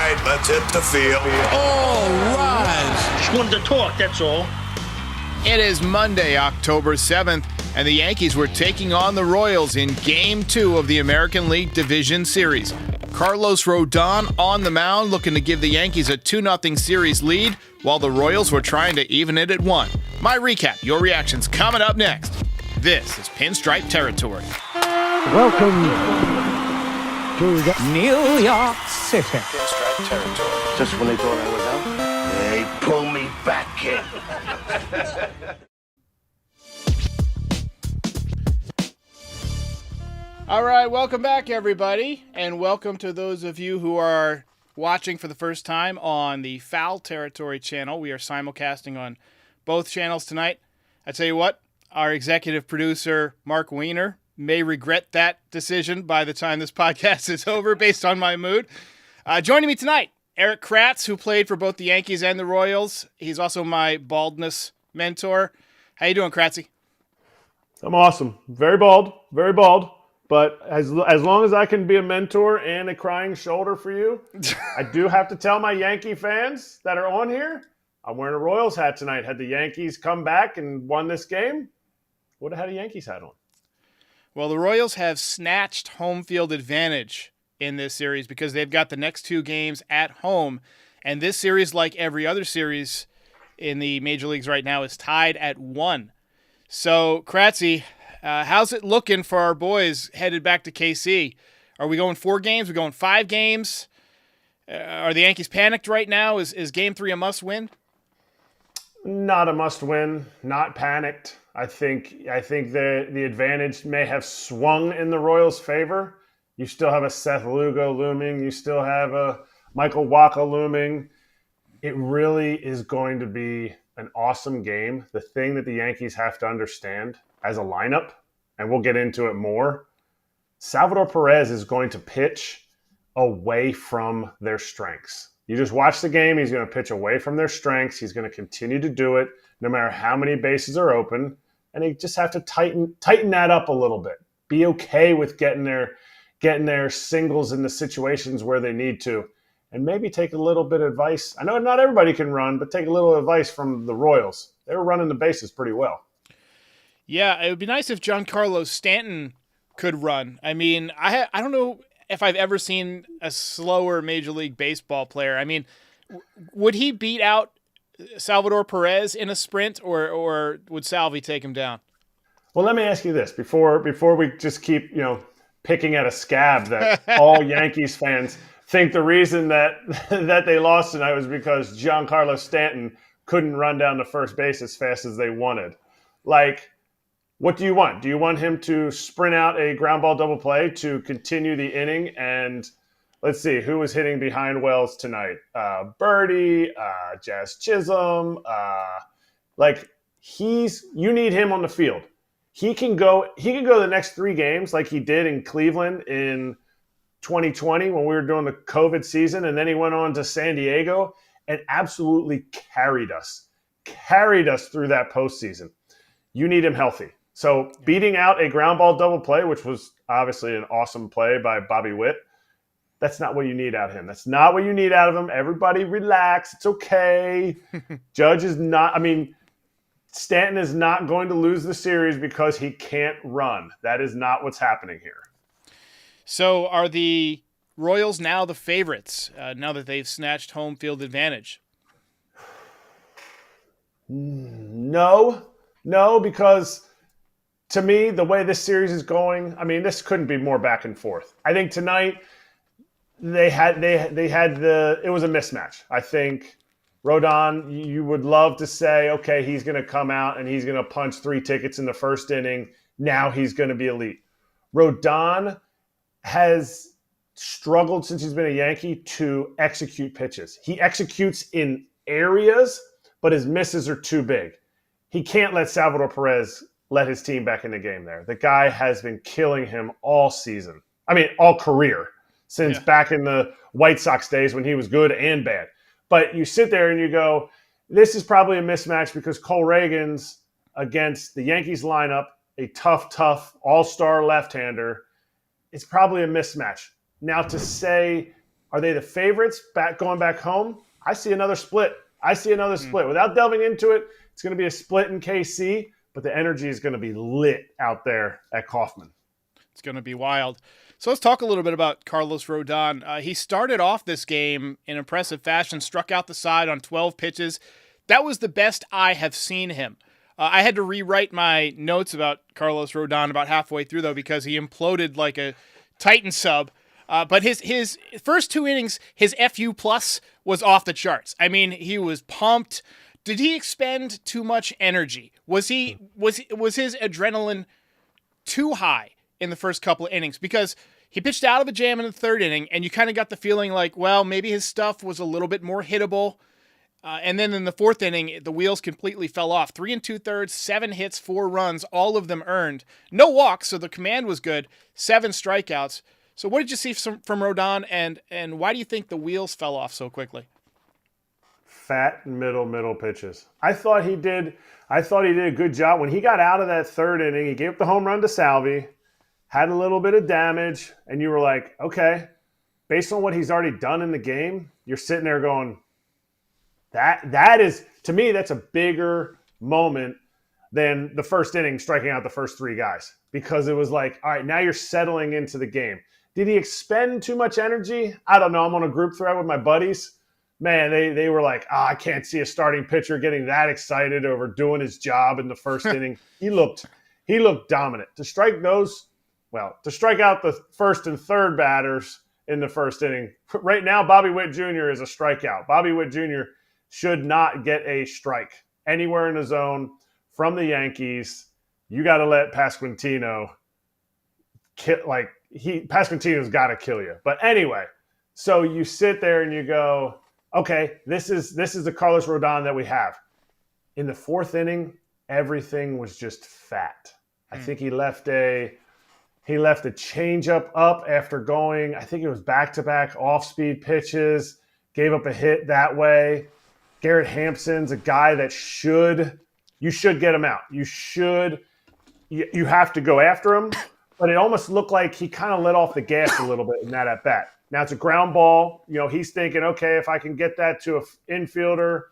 right, let's hit the field. All rise. Just wanted to talk, that's all. It is Monday, October 7th, and the Yankees were taking on the Royals in Game 2 of the American League Division Series. Carlos Rodon on the mound looking to give the Yankees a 2-0 series lead, while the Royals were trying to even it at 1. My recap, your reactions coming up next. This is Pinstripe Territory. Welcome to New York City. Pinstripe Territory. Just when they thought I was out, they pull me back in. All right, welcome back, everybody, and welcome to those of you who are watching for the first time on the Foul Territory channel. We are simulcasting on both channels tonight. I tell you what, our executive producer, Mark Weiner, may regret that decision by the time this podcast is over based on my mood. Joining me tonight, Erik Kratz, who played for both the Yankees and the Royals. He's also my baldness mentor. How you doing, Kratzy? I'm awesome. Very bald. But as long as I can be a mentor and a crying shoulder for you, I do have to tell my Yankee fans that are on here, I'm wearing a Royals hat tonight. Had the Yankees come back and won this game, would have had a Yankees hat on. Well, the Royals have snatched home field advantage in this series because they've got the next 2 games at home. And this series, like every other series in the major leagues right now, is tied at 1. So, Kratzy, how's it looking for our boys headed back to KC? Are we going 4 games? Are we going 5 games? Are the Yankees panicked right now? Is Game 3 a must-win? Not a must-win. Not panicked. I think the advantage may have swung in the Royals' favor. You still have a Seth Lugo looming. You still have a Michael Wacha looming. It really is going to be an awesome game. The thing that the Yankees have to understand as a lineup, and we'll get into it more, Salvador Perez is going to pitch away from their strengths. You just watch the game, he's going to pitch away from their strengths. He's going to continue to do it no matter how many bases are open, and they just have to tighten that up a little bit. Be okay with getting their singles in the situations where they need to, and maybe take a little bit of advice. I know not everybody can run, but take a little advice from the Royals. They were running the bases pretty well. Yeah, it would be nice if Giancarlo Stanton could run. I mean, I don't know if I've ever seen a slower Major League Baseball player. I mean, would he beat out Salvador Perez in a sprint, or would Salvi take him down? Well, let me ask you this before we just keep picking at a scab that all Yankees fans think the reason that they lost tonight was because Giancarlo Stanton couldn't run down the first base as fast as they wanted. Like, what do you want? Do you want him to sprint out a ground ball double play to continue the inning? And let's see, who was hitting behind Wells tonight? Birdie, Jazz Chisholm. You need him on the field. He can go the next 3 games like he did in Cleveland in 2020 when we were doing the COVID season, and then he went on to San Diego and absolutely carried us through that postseason. You need him healthy. So beating out a ground ball double play, which was obviously an awesome play by Bobby Witt, that's not what you need out of him. That's not what you need out of him. Everybody relax. It's okay. Stanton is not going to lose the series because he can't run. That is not what's happening here. So are the Royals now the favorites, now that they've snatched home field advantage? No, because to me, the way this series is going, this couldn't be more back and forth. I think tonight it was a mismatch. I think Rodon, you would love to say, okay, he's going to come out and he's going to punch 3 tickets in the first inning. Now he's going to be elite. Rodon has struggled since he's been a Yankee to execute pitches. He executes in areas, but his misses are too big. He can't let Salvador Perez let his team back in the game there. The guy has been killing him all season. All career, since back in the White Sox days when he was good and bad. But you sit there and you go, this is probably a mismatch because Cole Reagan's against the Yankees lineup, a tough all-star left-hander. It's probably a mismatch. Now to say Are they the favorites going back home? I see another split. Without delving into it, it's going to be a split in KC, but the energy is going to be lit out there at Kauffman. It's going to be wild. So let's talk a little bit about Carlos Rodon. He started off this game in impressive fashion, struck out the side on 12 pitches. That was the best I have seen him. I had to rewrite my notes about Carlos Rodon about halfway through, though, because he imploded like a Titan sub. But his first 2 innings, his FU plus was off the charts. I mean, he was pumped. Did he expend too much energy? Was his adrenaline too high in the first couple of innings? Because he pitched out of a jam in the 3rd inning, and you kind of got the feeling like, well, maybe his stuff was a little bit more hittable. And then in the 4th inning, the wheels completely fell off. 3 2/3, 7 hits, 4 runs, all of them earned. No walks, so the command was good. 7 strikeouts. So what did you see from Rodon, and why do you think the wheels fell off so quickly? Fat middle pitches. I thought he did a good job. When he got out of that 3rd inning, he gave up the home run to Salvi, had a little bit of damage, and you were like, okay, based on what he's already done in the game, you're sitting there going, that is, to me, that's a bigger moment than the 1st inning striking out the first 3 guys, because it was like, all right, now you're settling into the game. Did he expend too much energy? I don't know. I'm on a group thread with my buddies. Man, they were like, I can't see a starting pitcher getting that excited over doing his job in the 1st inning. He looked dominant. To strike out the 1st and 3rd batters in the 1st inning. Right now, Bobby Witt Jr. is a strikeout. Bobby Witt Jr. should not get a strike anywhere in the zone from the Yankees. You got to let Pasquantino Pasquantino's got to kill you. But anyway, so you sit there and you go, okay, this is the Carlos Rodon that we have. In the 4th inning, everything was just fat. I think he left a changeup up after going, I think it was back-to-back off-speed pitches, gave up a hit that way. Garrett Hampson's a guy that you should get him out. You have to go after him, but it almost looked like he kind of let off the gas a little bit in that at-bat. Now it's a ground ball. He's thinking, okay, if I can get that to an infielder,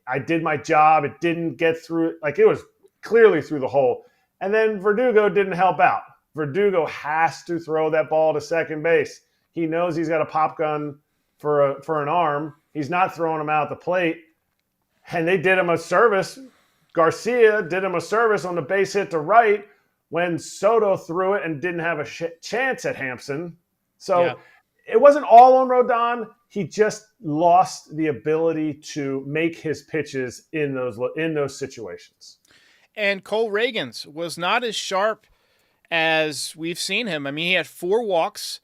I did my job. It didn't get through. Like, it was clearly through the hole. And then Verdugo didn't help out. Verdugo has to throw that ball to second base. He knows he's got a pop gun for an arm. He's not throwing him out at the plate. And they did him a service. Garcia did him a service on the base hit to right when Soto threw it and didn't have a chance at Hampson. So It wasn't all on Rodon. He just lost the ability to make his pitches in those situations. And Cole Reagans was not as sharp as we've seen him. I mean, he had 4 walks,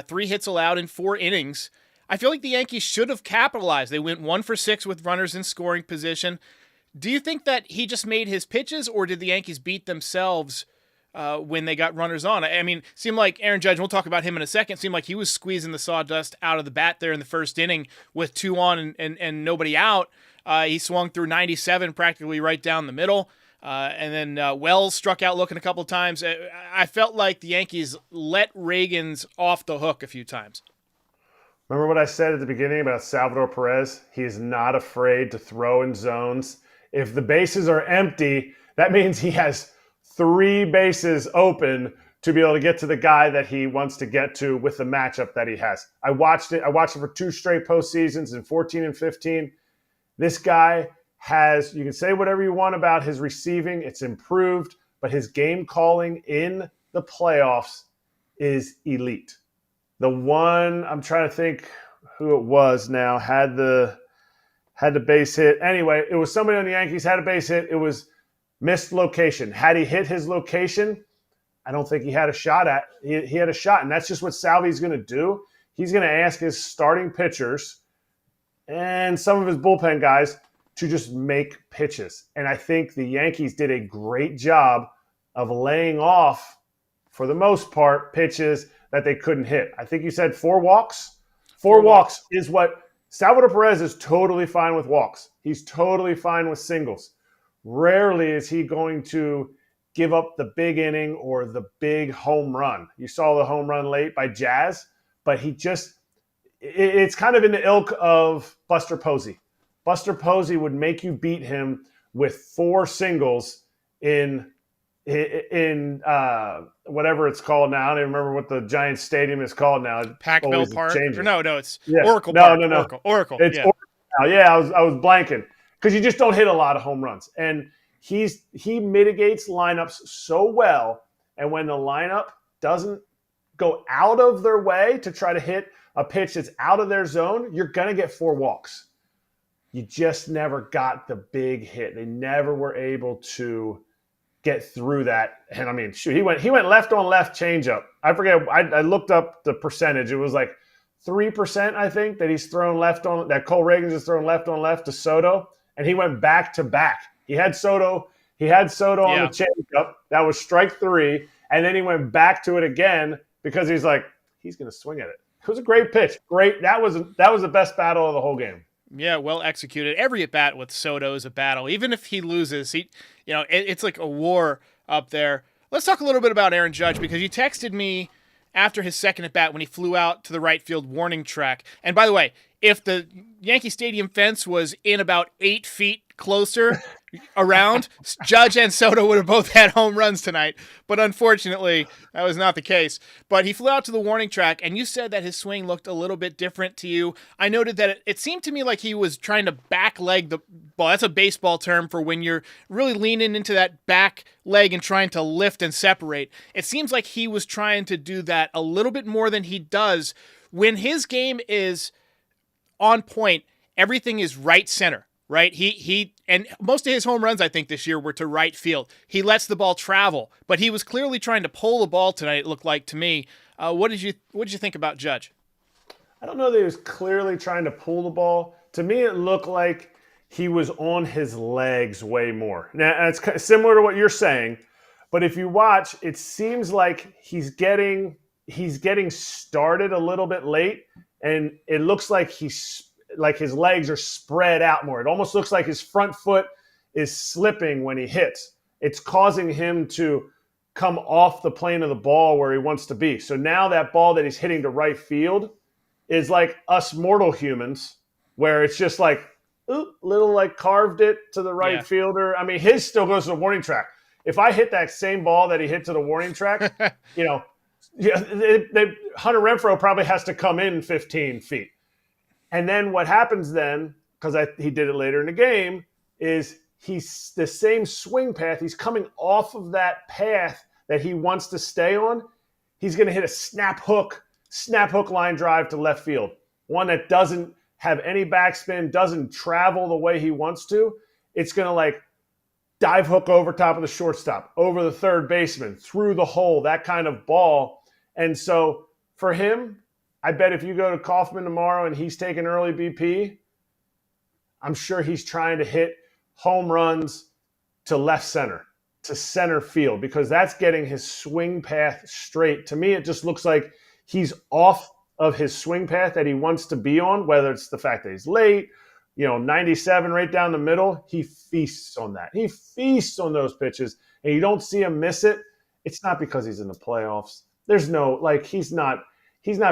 3 hits allowed in 4 innings. I feel like the Yankees should have capitalized. They went 1 for 6 with runners in scoring position. Do you think that he just made his pitches, or did the Yankees beat themselves when they got runners on? I mean, seemed like Aaron Judge, we'll talk about him in a second, seemed like he was squeezing the sawdust out of the bat there in the 1st inning with 2 on and nobody out. He swung through 97 practically right down the middle. And then Wells struck out looking a couple of times. I felt like the Yankees let Reagans off the hook a few times. Remember what I said at the beginning about Salvador Perez? He is not afraid to throw in zones. If the bases are empty, that means he has 3 bases open to be able to get to the guy that he wants to get to with the matchup that he has. I watched it for 2 straight postseasons in 14 and 15. This guy you can say whatever you want about his receiving. It's improved, but his game calling in the playoffs is elite. The one, I'm trying to think who it was now, had the base hit. Anyway, it was somebody on the Yankees, had a base hit. It was missed location. Had he hit his location, I don't think he had a shot at. He had a shot, and that's just what Salvi's going to do. He's going to ask his starting pitchers and some of his bullpen guys to just make pitches. And I think the Yankees did a great job of laying off, for the most part, pitches that they couldn't hit. I think you said 4 walks? 4 walks is what Salvador Perez is totally fine with walks. He's totally fine with singles. Rarely is he going to give up the big inning or the big home run. You saw the home run late by Jazz, but it's kind of in the ilk of Buster Posey. Buster Posey would make you beat him with 4 singles in whatever it's called now. I don't even remember what the Giants Stadium is called now. Pac-Bell Park? Or no, it's yeah. Oracle no, Park. No. Oracle. It's yeah. Oracle now. Yeah, I was blanking because you just don't hit a lot of home runs. And he mitigates lineups so well. And when the lineup doesn't go out of their way to try to hit a pitch that's out of their zone, you're going to get 4 walks. You just never got the big hit. They never were able to get through that. And I mean, shoot, he went left on left changeup. I forget. I looked up the percentage. It was like 3%, I think, that he's thrown left on, that Cole Reagans has thrown left on left to Soto, and he went back to back. He had Soto on the changeup. That was strike 3, and then he went back to it again because he's like, he's going to swing at it. It was a great pitch. Great. That was the best battle of the whole game. Yeah, well executed. Every at bat with Soto is a battle. Even if he loses, it's like a war up there. Let's talk a little bit about Aaron Judge, because you texted me after his second at bat when he flew out to the right field warning track. And by the way, if the Yankee Stadium fence was in about 8 feet closer around, Judge and Soto would have both had home runs tonight. But unfortunately, that was not the case. But he flew out to the warning track, and you said that his swing looked a little bit different to you. I noted that it seemed to me like he was trying to back leg the ball. That's a baseball term for when you're really leaning into that back leg and trying to lift and separate. It seems like he was trying to do that a little bit more than he does. When his game is on point, everything is right center. Right? He and most of his home runs, I think, this year were to right field. He lets the ball travel, but he was clearly trying to pull the ball tonight, it looked like to me. What did you think about Judge? I don't know that he was clearly trying to pull the ball. To me, it looked like he was on his legs way more. Now, it's similar to what you're saying, but if you watch, it seems like he's getting started a little bit late, and it looks like his legs are spread out more. It almost looks like his front foot is slipping when he hits. It's causing him to come off the plane of the ball where he wants to be. So now that ball that he's hitting to right field is like us mortal humans, where it's just like, little like carved it to the right fielder. I mean, his still goes to the warning track. If I hit that same ball that he hit to the warning track, Hunter Renfroe probably has to come in 15 feet. And then what happens then, because he did it later in the game, is he's the same swing path. He's coming off of that path that he wants to stay on. He's going to hit a snap hook line drive to left field, one that doesn't have any backspin, doesn't travel the way he wants to. It's going to like dive hook over top of the shortstop, over the third baseman, through the hole, that kind of ball. And so for him, I bet if you go to Kaufman tomorrow and he's taking early BP, I'm sure he's trying to hit home runs to left center, to center field, because that's getting his swing path straight. To me, it just looks like he's off of his swing path that he wants to be on, whether it's the fact that he's late, 97 right down the middle. He feasts on that. He feasts on those pitches, and you don't see him miss it. It's not because he's in the playoffs. There's no, he's not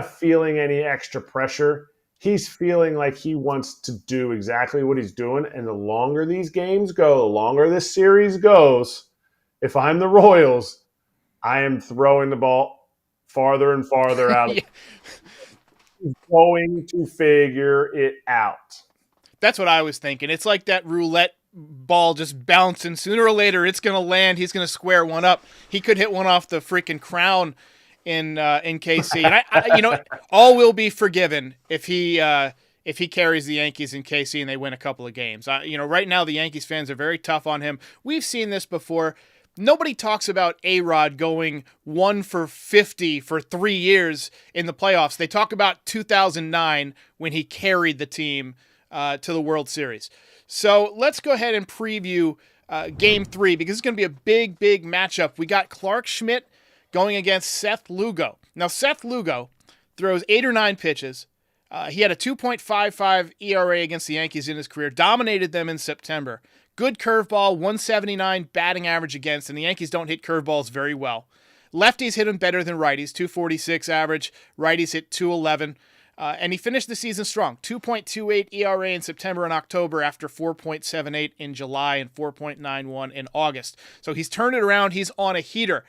feeling any extra pressure. He's feeling like he wants to do exactly what he's doing. And the longer these games go, the longer this series goes, if I'm the Royals, I am throwing the ball farther and farther out. He's going to figure it out. That's what I was thinking. It's like that roulette ball just bouncing. Sooner or later, it's going to land. He's going to square one up. He could hit one off the freaking crown in KC, and I all will be forgiven if he carries the Yankees in KC and they win a couple of games. Right now the Yankees fans are very tough on him. We've seen this before. Nobody talks about A-Rod going 1 for 50 for 3 years in the playoffs. They talk about 2009 when he carried the team to the World Series. So let's go ahead and preview Game 3, because it's going to be a big, big matchup. We got Clark Schmidt going against Seth Lugo. Now, Seth Lugo throws 8 or 9 pitches. He had a 2.55 ERA against the Yankees in his career, dominated them in September. Good curveball, 179 batting average against, and the Yankees don't hit curveballs very well. Lefties hit him better than righties, 246 average. Righties hit 211. And he finished the season strong, 2.28 ERA in September and October after 4.78 in July and 4.91 in August. So he's turned it around. He's on a heater.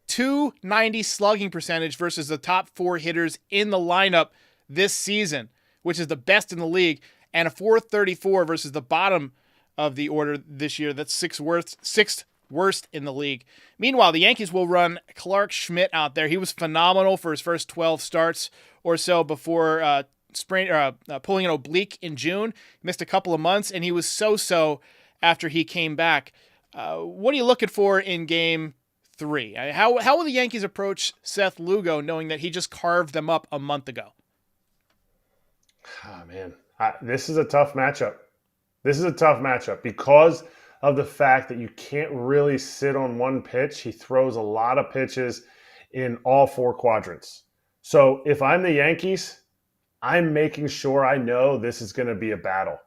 290 slugging percentage versus the top 4 hitters in the lineup this season, which is the best in the league, and a 434 versus the bottom of the order this year. That's sixth worst in the league. Meanwhile, the Yankees will run Clark Schmidt out there. He was phenomenal for his first 12 starts or so before pulling an oblique in June. He missed a couple of months, and he was so-so after he came back. What are you looking for in Game 3? How will the Yankees approach Seth Lugo, knowing that he just carved them up a month ago? Oh, man. This is a tough matchup. Because of the fact that you can't really sit on one pitch. He throws a lot of pitches in all 4 quadrants. So if I'm the Yankees, I'm making sure I know this is going to be a battle.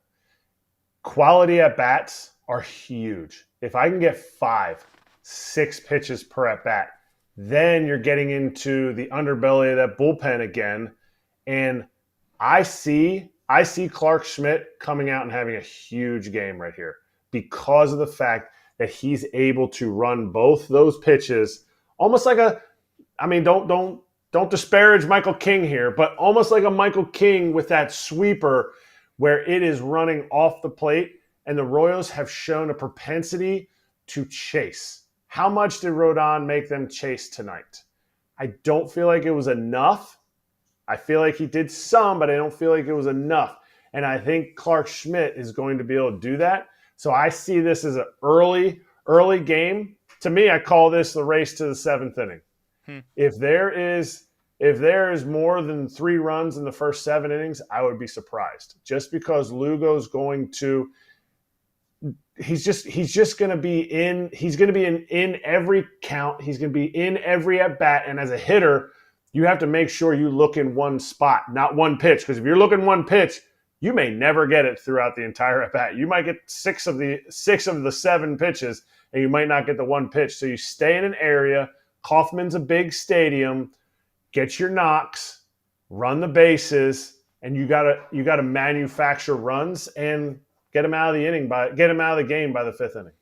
Quality at bats are huge. If I can get 5, 6 pitches per at bat, then you're getting into the underbelly of that bullpen again. And I see Clark Schmidt coming out and having a huge game right here because of the fact that he's able to run both those pitches almost like don't disparage Michael King here, but almost like a Michael King with that sweeper where it is running off the plate, and the Royals have shown a propensity to chase. How much did Rodon make them chase tonight? I don't feel like it was enough. I feel like he did some, but I don't feel like it was enough. And I think Clark Schmidt is going to be able to do that. So I see this as an early game. To me, I call this the race to the 7th inning. If there is more than 3 runs in the first 7 innings, I would be surprised. Just because Lugo's going to he's just going to be in every count. He's going to be in every at bat, and as a hitter, you have to make sure you look in one spot, not one pitch, because if you're looking one pitch, you may never get it throughout the entire at bat. You might get 6 of the 7 pitches, and you might not get the one pitch. So you stay in an area. Kauffman's a big stadium. Get your knocks, run the bases, and you gotta manufacture runs and get them out of the game by the 5th inning.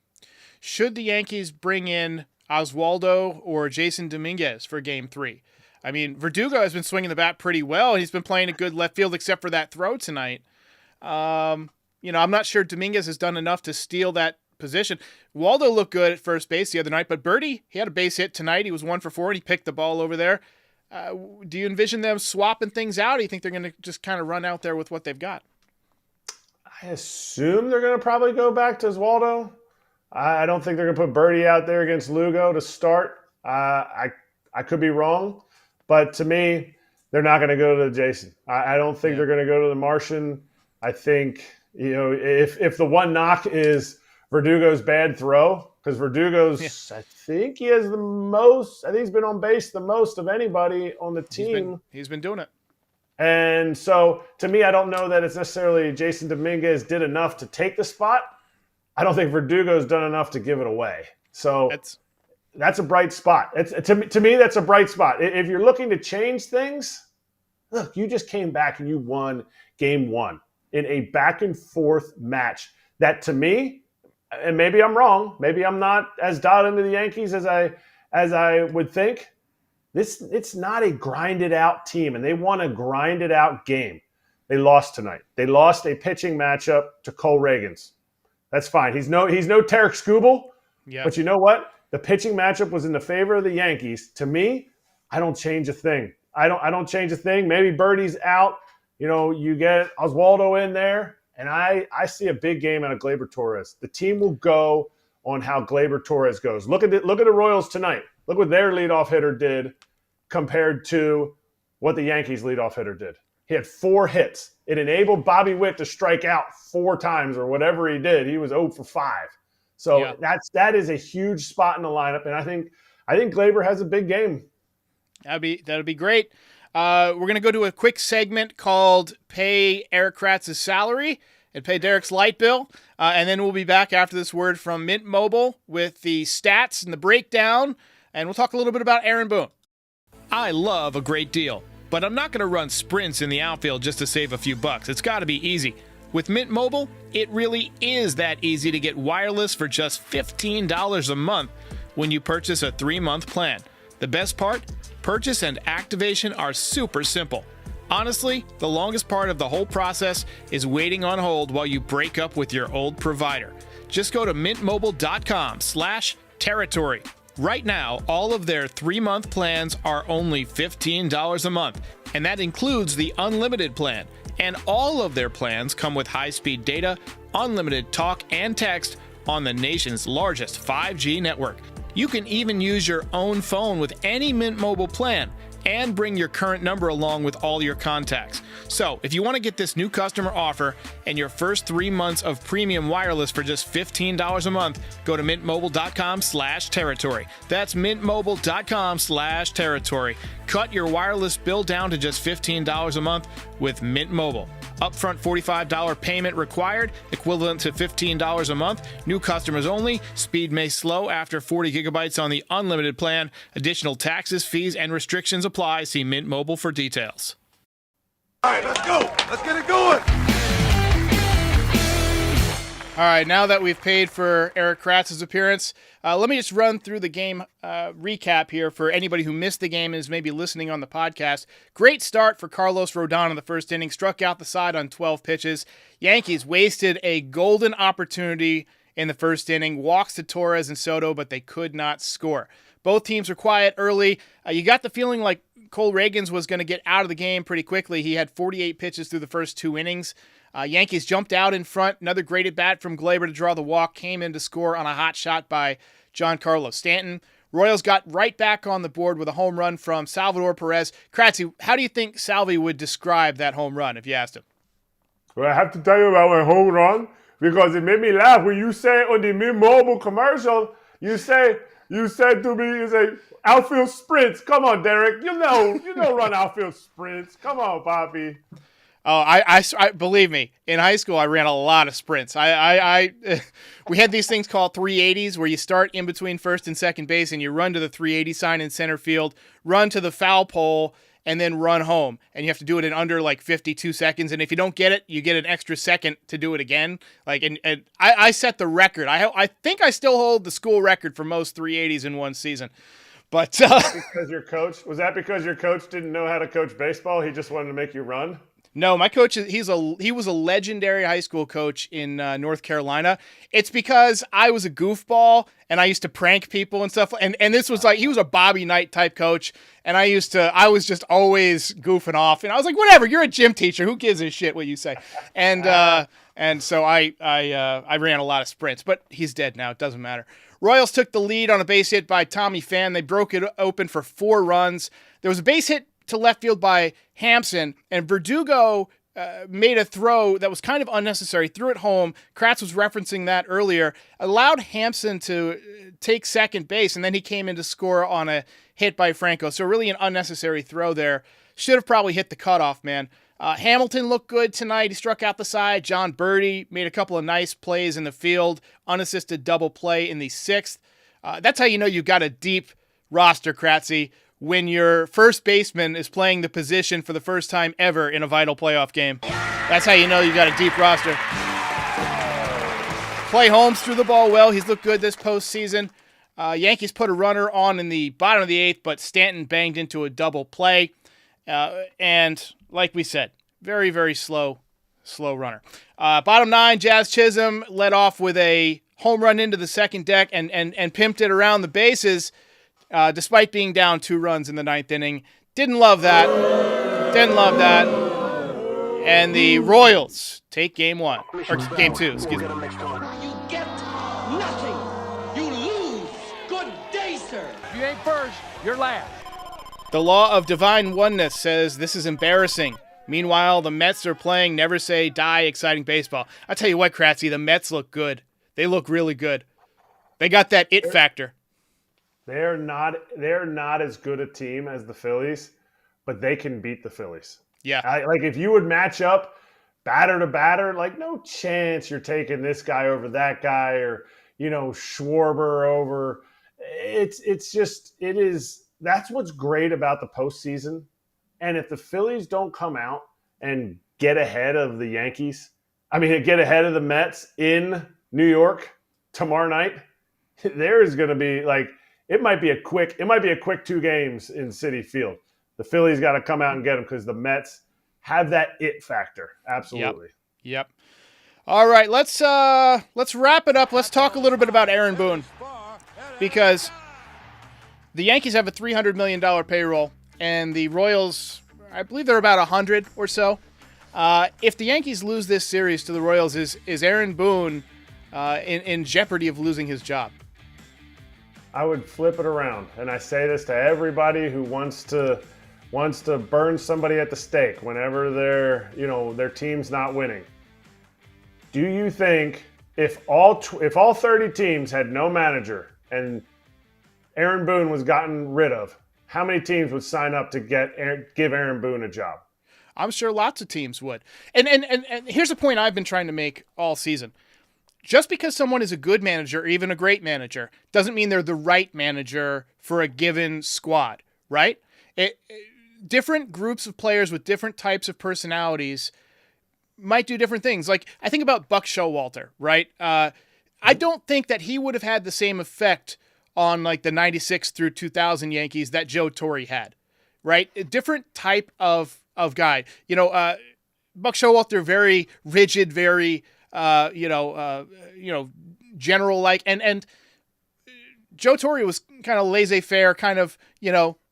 Should the Yankees bring in Oswaldo or Jason Dominguez for Game 3? I mean, Verdugo has been swinging the bat pretty well. He's been playing a good left field, except for that throw tonight. I'm not sure Dominguez has done enough to steal that position. Waldo looked good at first base the other night, but Birdie, he had a base hit tonight. He was 1 for 4, and he picked the ball over there. Do you envision them swapping things out? Or do you think they're going to just kind of run out there with what they've got? I assume they're going to probably go back to Oswaldo. I don't think they're going to put Birdie out there against Lugo to start. I could be wrong, but to me, they're not going to go to Jason. I don't think they're going to go to the Martian. I think, if the one knock is Verdugo's bad throw, because Verdugo's, I think he has the most. I think he's been on base the most of anybody on the team. He's been doing it. And so, to me, I don't know that it's necessarily Jason Dominguez did enough to take the spot. I don't think Verdugo's done enough to give it away. So that's a bright spot. To me, that's a bright spot. If you're looking to change things, look, you just came back and you won Game 1 in a back-and-forth match that, to me, and maybe I'm wrong, maybe I'm not as dialed into the Yankees as I would think, it's not a grinded-out team, and they won a grinded-out game. They lost tonight. They lost a pitching matchup to Cole Reagans. That's fine. He's no Tarek Skubal, but you know what? The pitching matchup was in the favor of the Yankees. To me, I don't change a thing. I don't change a thing. Maybe Birdie's out. You get Oswaldo in there, and I see a big game out of Gleyber Torres. The team will go on how Gleyber Torres goes. Look at the Royals tonight. Look what their leadoff hitter did compared to what the Yankees leadoff hitter did. He had 4 hits. It enabled Bobby Witt to strike out 4 times or whatever he did. He was 0 for 5. So that is a huge spot in the lineup, and I think Gleyber has a big game. That'd be great. We're going to go to a quick segment called Pay Erik Kratz's Salary and Pay Derek's Light Bill. And then we'll be back after this word from Mint Mobile with the stats and the breakdown and we'll talk a little bit about Aaron Boone. I love a great deal, but I'm not going to run sprints in the outfield just to save a few bucks. It's got to be easy. With Mint Mobile, it really is that easy to get wireless for just $15 a month when you purchase a 3-month plan. The best part? Purchase and activation are super simple. Honestly, the longest part of the whole process is waiting on hold while you break up with your old provider. Just go to mintmobile.com/territory. Right now, all of their 3-month plans are only $15 a month, and that includes the unlimited plan. And all of their plans come with high-speed data, unlimited talk and text on the nation's largest 5G network. You can even use your own phone with any Mint Mobile plan and bring your current number along with all your contacts. So, if you want to get this new customer offer and your first 3 months of premium wireless for just $15 a month, go to mintmobile.com/territory. That's mintmobile.com/territory. Cut your wireless bill down to just $15 a month with Mint Mobile. Upfront $45 payment required, equivalent to $15 a month. New customers only. Speed may slow after 40 gigabytes on the unlimited plan. Additional taxes, fees, and restrictions apply. See Mint Mobile for details. All right, let's go. Let's get it going. All right, now that we've paid for Erik Kratz's appearance, let me just run through the game recap here for anybody who missed the game and is maybe listening on the podcast. Great start for Carlos Rodon in the first inning, struck out the side on 12 pitches. Yankees wasted a golden opportunity in the first inning, walks to Torres and Soto, but they could not score. Both teams were quiet early. You got the feeling like Cole Reagans was going to get out of the game pretty quickly. He had 48 pitches through the first 2 innings. Yankees jumped out in front. Another great at-bat from Glaber to draw the walk. Came in to score on a hot shot by Giancarlo Stanton. Royals got right back on the board with a home run from Salvador Perez. Kratz, how do you think Salvi would describe that home run if you asked him? Well, I have to tell you about my home run because it made me laugh when you say on the Mint Mobile commercial, you said to me, you say, outfield sprints. Come on, Derek. You know run outfield sprints. Come on, Poppy. Oh, I believe me. In high school, I ran a lot of sprints. We had these things called 380s, where you start in between first and second base, and you run to the 380 sign in center field, run to the foul pole, and then run home. And you have to do it in under like 52 seconds. And if you don't get it, you get an extra second to do it again. And I set the record. I think I still hold the school record for most 380s in one season. But because your coach didn't know how to coach baseball? He just wanted to make you run. No, my coach, he was a legendary high school coach in North Carolina. It's because I was a goofball and I used to prank people and stuff. And this was like, he was a Bobby Knight type coach. And I was just always goofing off. And I was like, whatever, you're a gym teacher. Who gives a shit what you say? And so I ran a lot of sprints, but he's dead now. It doesn't matter. Royals took the lead on a base hit by Tommy Pham. They broke it open for 4 runs. There was a base hit to left field by Hampson, and Verdugo made a throw that was kind of unnecessary, threw it home. Kratz was referencing that earlier, allowed Hampson to take second base, and then he came in to score on a hit by Franco. So really an unnecessary throw there. Should have probably hit the cutoff, man. Hamilton looked good tonight. He struck out the side. John Birdie made a couple of nice plays in the field, unassisted double play in the 6th. That's how you know you've got a deep roster, Kratzy, when your first baseman is playing the position for the first time ever in a vital playoff game. That's how you know you got a deep roster. Clay Holmes threw the ball well. He's looked good this postseason. Yankees put a runner on in the bottom of the 8th, but Stanton banged into a double play. And like we said, very, very slow runner. Bottom 9, Jazz Chisholm led off with a home run into the second deck and pimped it around the bases. Despite being down 2 runs in the 9th inning. Didn't love that. And the Royals take game 2, excuse me. You get nothing. You lose. Good day, sir. If you ain't first, you're last. The law of divine oneness says this is embarrassing. Meanwhile, the Mets are playing never say die exciting baseball. I tell you what, Kratzy, the Mets look good. They look really good. They got that it factor. They're not as good a team as the Phillies, but they can beat the Phillies. Yeah. Like if you would match up batter to batter, like no chance you're taking this guy over that guy or, Schwarber over. That's what's great about the postseason. And if the Phillies don't come out and get ahead of the Yankees, get ahead of the Mets in New York tomorrow night, there is going to be it might be a quick 2 games in Citi Field. The Phillies got to come out and get them because the Mets have that it factor. Absolutely. Yep. All right, let's wrap it up. Let's talk a little bit about Aaron Boone, because the Yankees have a $300 million payroll, and the Royals, I believe they're about 100 or so. If the Yankees lose this series to the Royals, is Aaron Boone in jeopardy of losing his job? I would flip it around, and I say this to everybody who wants to burn somebody at the stake whenever their team's not winning. Do you think if all 30 teams had no manager and Aaron Boone was gotten rid of, how many teams would sign up to give Aaron Boone a job? I'm sure lots of teams would. And here's a point I've been trying to make all season. Just because someone is a good manager or even a great manager doesn't mean they're the right manager for a given squad, right? Different groups of players with different types of personalities might do different things. Like, I think about Buck Showalter, right? I don't think that he would have had the same effect on the 96 through 2000 Yankees that Joe Torre had, right? A different type of guy. Buck Showalter, very rigid, very general-like, and Joe Torre was kind of laissez-faire, kind of,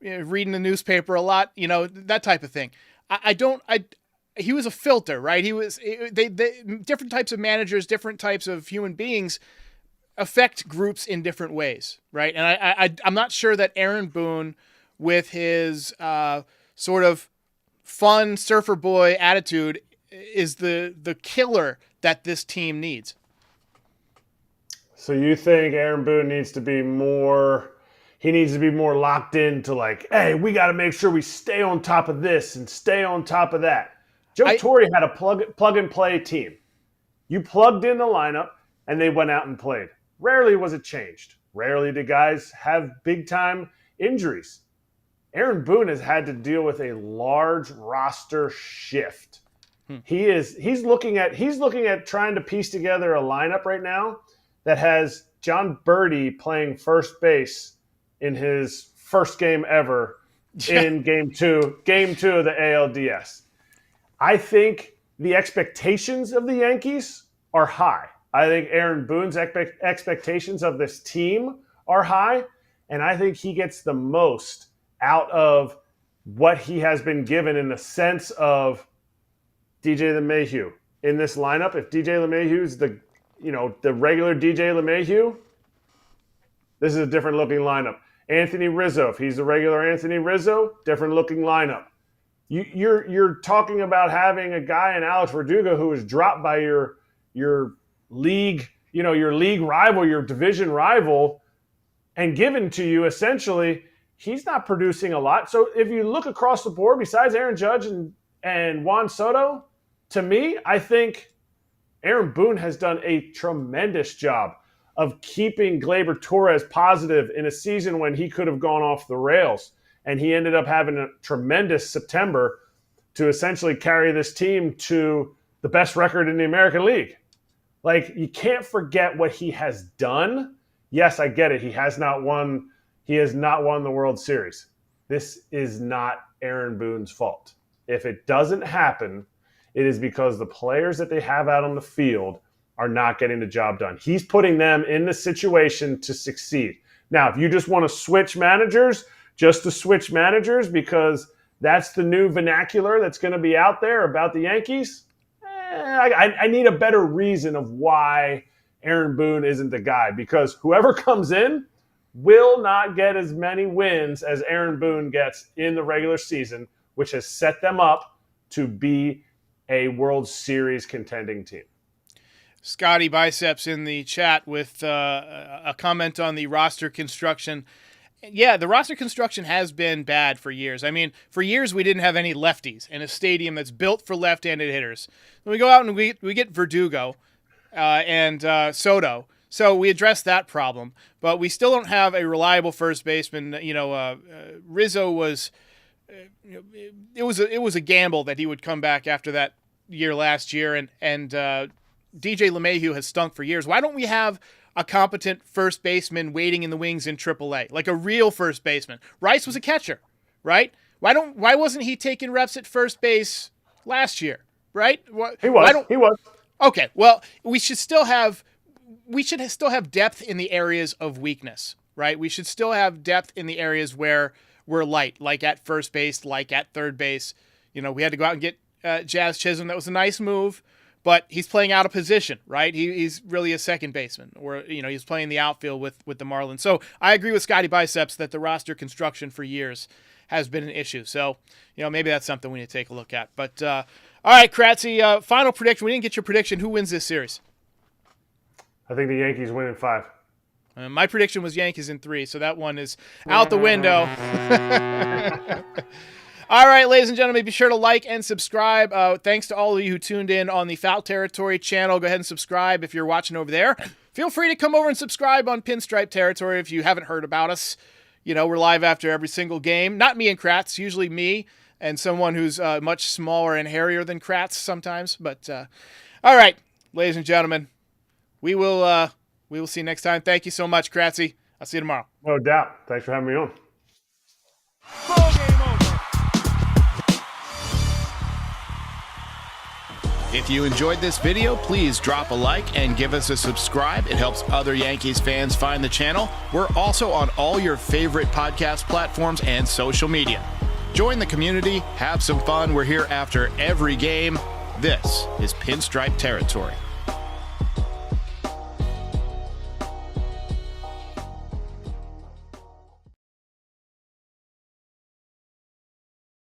reading the newspaper a lot, that type of thing. He was a filter, right? They different types of managers, different types of human beings affect groups in different ways, right? And I'm not sure that Aaron Boone, with his sort of fun surfer boy attitude, is the killer that this team needs. So you think Aaron Boone needs to be more locked into hey, we got to make sure we stay on top of this and stay on top of that. Joe Torre had a plug and play team. You plugged in the lineup and they went out and played. Rarely was it changed. Rarely did guys have big time injuries. Aaron Boone has had to deal with a large roster shift. He's looking at trying to piece together a lineup right now that has John Birdie playing first base in his first game ever in game two of the ALDS. I think the expectations of the Yankees are high. I think Aaron Boone's expectations of this team are high, and I think he gets the most out of what he has been given in the sense of DJ LeMahieu in this lineup. If DJ LeMahieu is the regular DJ LeMahieu, this is a different looking lineup. Anthony Rizzo, if he's the regular Anthony Rizzo, different looking lineup. You're talking about having a guy in Alex Verdugo who was dropped by your league, your league rival, your division rival, and given to you essentially. He's not producing a lot. So if you look across the board, besides Aaron Judge and Juan Soto, to me, I think Aaron Boone has done a tremendous job of keeping Gleyber Torres positive in a season when he could have gone off the rails. And he ended up having a tremendous September to essentially carry this team to the best record in the American League. You can't forget what he has done. Yes, I get it. He has not won the World Series. This is not Aaron Boone's fault. If it doesn't happen, it is because the players that they have out on the field are not getting the job done. He's putting them in the situation to succeed. Now, if you just want to switch managers, just to switch managers because that's the new vernacular that's going to be out there about the Yankees, I need a better reason of why Aaron Boone isn't the guy, because whoever comes in will not get as many wins as Aaron Boone gets in the regular season, which has set them up to be a World Series contending team. Scotty Biceps in the chat with a comment on the roster construction. Yeah, the roster construction has been bad for years. For years we didn't have any lefties in a stadium that's built for left-handed hitters. Then we go out and we get Verdugo and Soto. So we addressed that problem, but we still don't have a reliable first baseman. Rizzo was, it was a gamble that he would come back after that year last year, and DJ LeMahieu has stunk for years. Why don't we have a competent first baseman waiting in the wings in AAA, like a real first baseman? Rice was a catcher, right? Why wasn't he taking reps at first base last year, right? He was. Okay, well, we should still have depth in the areas of weakness, right? We should still have depth in the areas where we're light, like at first base, like at third base. We had to go out and get Jazz Chisholm. That was a nice move, but he's playing out of position, right? He's really a second baseman, or he's playing the outfield with the Marlins. So I agree with Scotty Biceps that the roster construction for years has been an issue. So maybe that's something we need to take a look at. But all right, Kratzy, final prediction. We didn't get your prediction. Who wins this series? I think the Yankees win in 5. My prediction was Yankees in 3, so that one is out the window. All right, ladies and gentlemen, be sure to like and subscribe. Thanks to all of you who tuned in on the Foul Territory channel. Go ahead and subscribe if you're watching over there. Feel free to come over and subscribe on Pinstripe Territory if you haven't heard about us. We're live after every single game. Not me and Kratz, usually me and someone who's much smaller and hairier than Kratz sometimes. But all right, ladies and gentlemen, we will see you next time. Thank you so much, Kratzy. I'll see you tomorrow. No doubt. Thanks for having me on. If you enjoyed this video, please drop a like and give us a subscribe. It helps other Yankees fans find the channel. We're also on all your favorite podcast platforms and social media. Join the community, have some fun. We're here after every game. This is Pinstripe Territory.